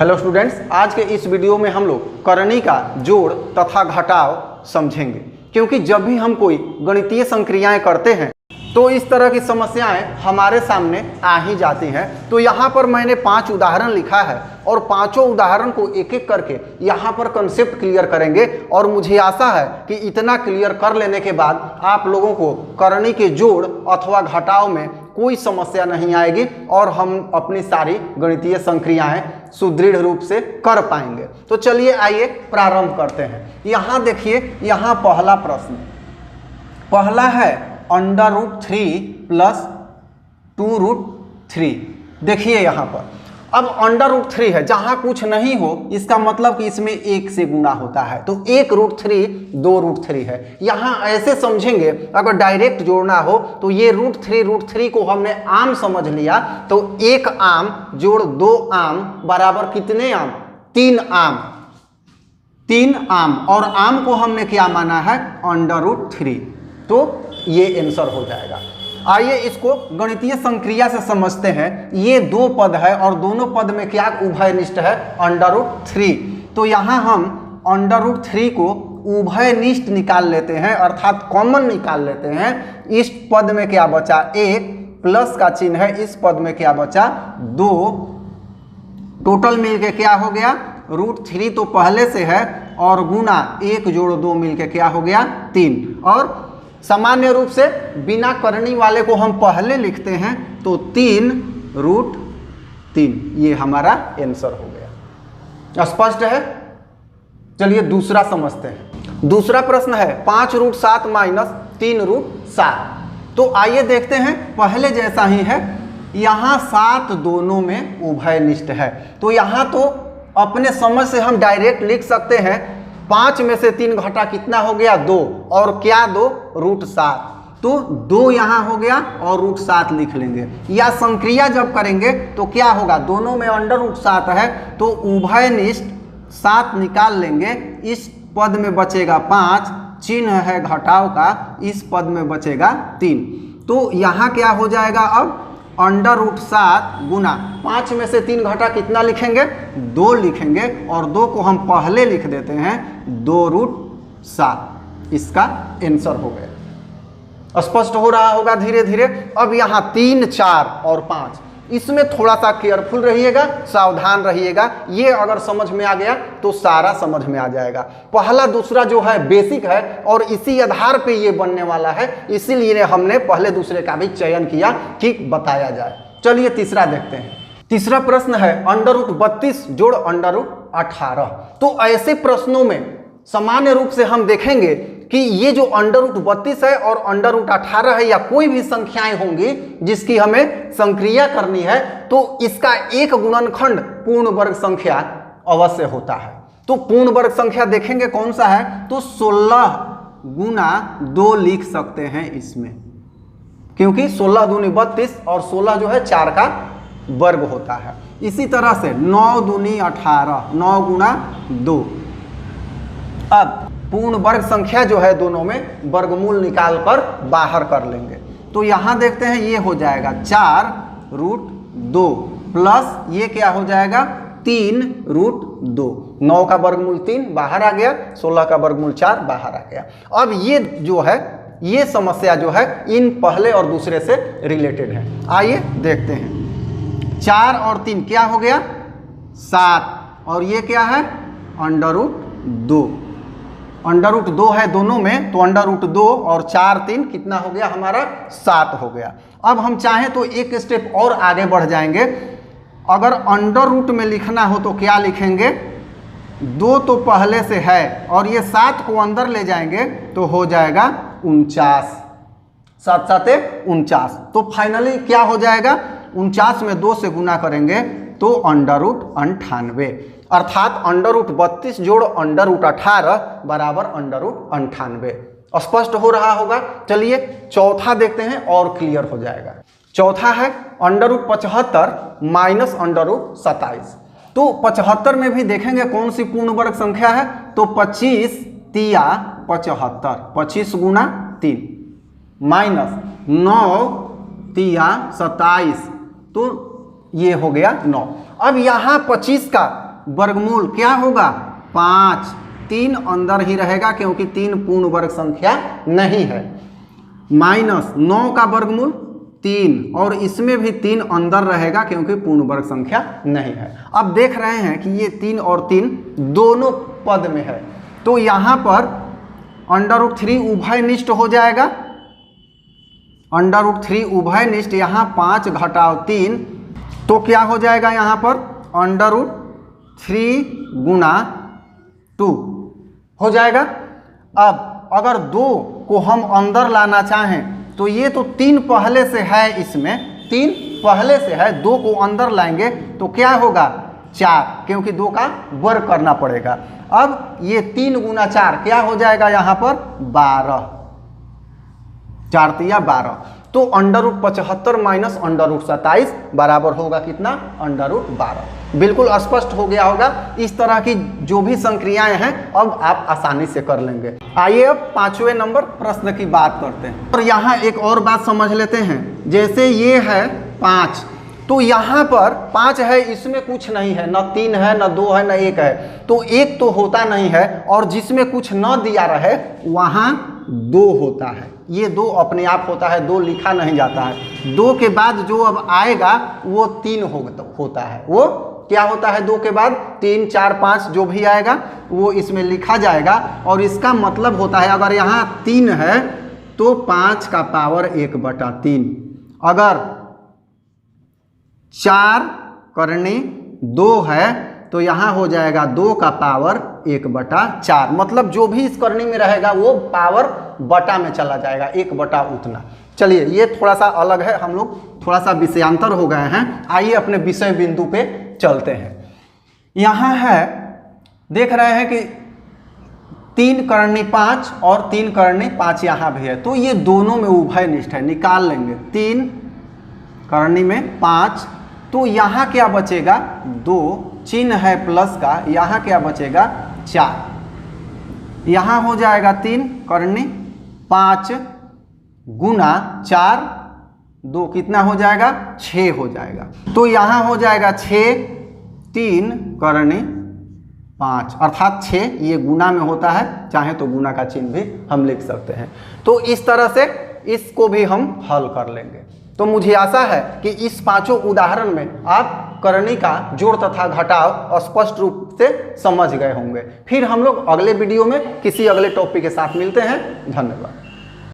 Hello students, आज के इस वीडियो में हम लोग करनी का जोड़ तथा घटाव समझेंगे। क्योंकि जब भी हम कोई गणितीय संक्रियाएं करते हैं तो इस तरह की समस्याएं हमारे सामने आ ही जाती हैं। तो यहाँ पर मैंने 5 उदाहरण लिखा है और पांचों उदाहरण को एक एक करके यहाँ पर कंसेप्ट क्लियर करेंगे। और मुझे आशा है कि इतना क्लियर कर लेने के बाद आप लोगों को करनी के जोड़ अथवा घटाव में कोई समस्या नहीं आएगी और हम अपनी सारी गणितीय संक्रियाएं सुदृढ़ रूप से कर पाएंगे। तो चलिए आइए प्रारंभ करते हैं। यहाँ देखिए, यहाँ पहला प्रश्न पहला है √3 + 2√3। देखिए यहाँ पर अब √3 है, जहाँ कुछ नहीं हो इसका मतलब कि इसमें 1 से गुना होता है। तो 1√3 2√3 है। यहाँ ऐसे समझेंगे, अगर डायरेक्ट जोड़ना हो तो ये √3 को हमने आम समझ लिया। तो 1 आम जोड़ 2 आम बराबर कितने आम? 3 आम। 3 आम और आम को हमने क्या माना है? √3। तो ये आंसर हो जाएगा। आइए इसको गणितीय संक्रिया से समझते हैं। ये 2 पद है और दोनों पद में क्या उभयनिष्ठ है? √3। तो यहाँ हम √3 को उभयनिष्ठ निकाल लेते हैं, अर्थात कॉमन निकाल लेते हैं। इस पद में क्या बचा? 1 प्लस का चिन्ह है, इस पद में क्या बचा? 2। टोटल मिलके क्या हो गया? √3 तो पहले से है और गुना 1 जोड़ 2 मिलके क्या हो गया? 3। और सामान्य रूप से बिना करनी वाले को हम पहले लिखते हैं, तो 3√3 ये हमारा आंसर हो गया। स्पष्ट है? चलिए दूसरा समझते हैं। दूसरा प्रश्न है 5√7 - 3√7। तो आइए देखते हैं, पहले जैसा ही है। यहाँ 7 दोनों में उभयनिष्ठ है। तो यहाँ तो अपने समझ से हम डायरेक्ट लिख सकते हैं। 5 में से 3 घटा कितना हो गया? 2। और क्या 2? √7। तो 2 यहाँ हो गया और √7 लिख लेंगे। या संक्रिया जब करेंगे तो क्या होगा? दोनों में √7 है तो उभयनिष्ठ 7 निकाल लेंगे। इस पद में बचेगा 5, चिन्ह है घटाव का, इस पद में बचेगा 3। तो यहाँ क्या हो जाएगा? अब √7 गुना 5 में से 3 घटा कितना लिखेंगे? 2 लिखेंगे और 2 को हम पहले लिख देते हैं 2√7। इसका आंसर हो गया। स्पष्ट हो रहा होगा धीरे धीरे। अब यहाँ 3, 4 और 5, इसमें थोड़ा सा केयरफुल रहिएगा, सावधान रहिएगा। ये अगर समझ में आ गया तो सारा समझ में आ जाएगा। पहला दूसरा जो है बेसिक है और इसी आधार पे ये बनने वाला है, इसीलिए हमने पहले दूसरे का भी चयन किया कि बताया जाए। चलिए तीसरा देखते हैं। तीसरा प्रश्न है √32 जोड़ √18। तो ऐसे प्रश्नों में सामान्य रूप से हम देखेंगे कि ये जो √32 है और √18 है या कोई भी संख्याएं होंगी जिसकी हमें संक्रिया करनी है, तो इसका एक गुणनखंड पूर्ण वर्ग संख्या अवश्य होता है। तो पूर्ण वर्ग संख्या देखेंगे कौन सा है? तो 16 गुना 2 लिख सकते हैं इसमें, क्योंकि 16 दूनी 32 और 16 जो है 4 का वर्ग होता है। इसी तरह से 9 दूनी 18, 9 गुना 2। अब पूर्ण वर्ग संख्या जो है दोनों में वर्गमूल निकाल कर बाहर कर लेंगे। तो यहाँ देखते हैं, ये हो जाएगा 4√2 प्लस ये क्या हो जाएगा? 3√2। 9 का वर्गमूल 3 बाहर आ गया, 16 का वर्गमूल 4 बाहर आ गया। अब ये जो है, ये समस्या जो है इन पहले और दूसरे से रिलेटेड है। आइए देखते हैं। 4 और 3 क्या हो गया? 7। और ये क्या है? √2। √2 है दोनों में, तो √2 और 4 3 कितना हो गया हमारा? 7 हो गया। अब हम चाहें तो एक स्टेप और आगे बढ़ जाएंगे। अगर √ में लिखना हो तो क्या लिखेंगे? 2 तो पहले से है और ये 7 को अंदर ले जाएंगे तो हो जाएगा 49। 7 7 49। तो फाइनली क्या हो जाएगा? 49 में 2 से गुना करेंगे तो √98, अर्थात √32 जोड़ √18 बराबर √98। स्पष्ट हो रहा होगा। चलिए चौथा देखते हैं और क्लियर हो जाएगा। चौथा है √75 - √27। तो 75 में भी देखेंगे कौन सी पूर्ण वर्ग संख्या है? तो 25 तिया 75, 25 गुना 3 माइनस 9 तिया 27, तो ये हो गया 9। अब यहाँ 25 का वर्गमूल क्या होगा 5, 3 अंदर ही रहेगा क्योंकि 3 पूर्ण वर्ग संख्या नहीं है, माइनस 9 का वर्गमूल 3 और इसमें भी 3 अंदर रहेगा क्योंकि पूर्ण वर्ग संख्या नहीं है। अब देख रहे हैं कि ये 3 और 3 दोनों पद में है, तो यहाँ पर √3 उभयनिष्ठ हो जाएगा। √3 उभयनिष्ठ, यहाँ 5 घटाव 3, तो क्या हो जाएगा यहाँ पर √3 गुणा 2 हो जाएगा। अब अगर 2 को हम अंदर लाना चाहें तो ये तो 3 पहले से है, इसमें 3 पहले से है, 2 को अंदर लाएंगे तो क्या होगा 4, क्योंकि 2 का वर्ग करना पड़ेगा। अब ये 3 गुना 4 क्या हो जाएगा यहाँ पर 12, 4 तिया 12, तो √75 माइनस √27 बराबर होगा कितना √12। बिल्कुल स्पष्ट हो गया होगा। इस तरह की जो भी संक्रियाएं हैं अब आप आसानी से कर लेंगे। आइए अब 5वें नंबर प्रश्न की बात करते हैं। और यहाँ एक और बात समझ लेते हैं, जैसे ये है 5, तो यहाँ पर 5 है, इसमें कुछ नहीं है, न 3 है न 2 है न 1 है, तो 1 तो होता नहीं है, और जिसमें कुछ न दिया रहे वहाँ 2 होता है। ये 2 अपने आप होता है, 2 लिखा नहीं जाता है। 2 के बाद जो अब आएगा वो 3 होता है। वो क्या होता है 2 के बाद 3, 4, 5 जो भी आएगा वो इसमें लिखा जाएगा। और इसका मतलब होता है अगर यहाँ 3 है तो 5 का पावर 1/3, अगर 4 करनी 2 है तो यहाँ हो जाएगा 2 का पावर 1/4, मतलब जो भी इस करनी में रहेगा वो पावर बटा में चला जाएगा, 1 बटा उतना। चलिए ये थोड़ा सा अलग है, हम लोग थोड़ा सा विषयांतर हो गए हैं। आइए अपने विषय बिंदु पे चलते हैं। यहाँ है, देख रहे हैं कि 3 करनी 5 और 3 करनी 5 यहाँ भी है, तो ये दोनों में उभयनिष्ठ है, निकाल लेंगे। 3 करनी में 5, तो यहाँ क्या बचेगा 2, चिन्ह है प्लस का, यहाँ क्या बचेगा 4, यहाँ हो जाएगा 3 करनी 5 गुना 4, 2 कितना हो जाएगा 6 हो जाएगा, तो यहाँ हो जाएगा 6, 3 करनी 5 अर्थात 6, ये गुना में होता है, चाहे तो गुना का चिन्ह भी हम लिख सकते हैं। तो इस तरह से इसको भी हम हल कर लेंगे। तो मुझे आशा है कि इस 5 उदाहरण में आप करनी का जोड़ तथा घटाव स्पष्ट रूप से समझ गए होंगे। फिर हम लोग अगले वीडियो में किसी अगले टॉपिक के साथ मिलते हैं। धन्यवाद।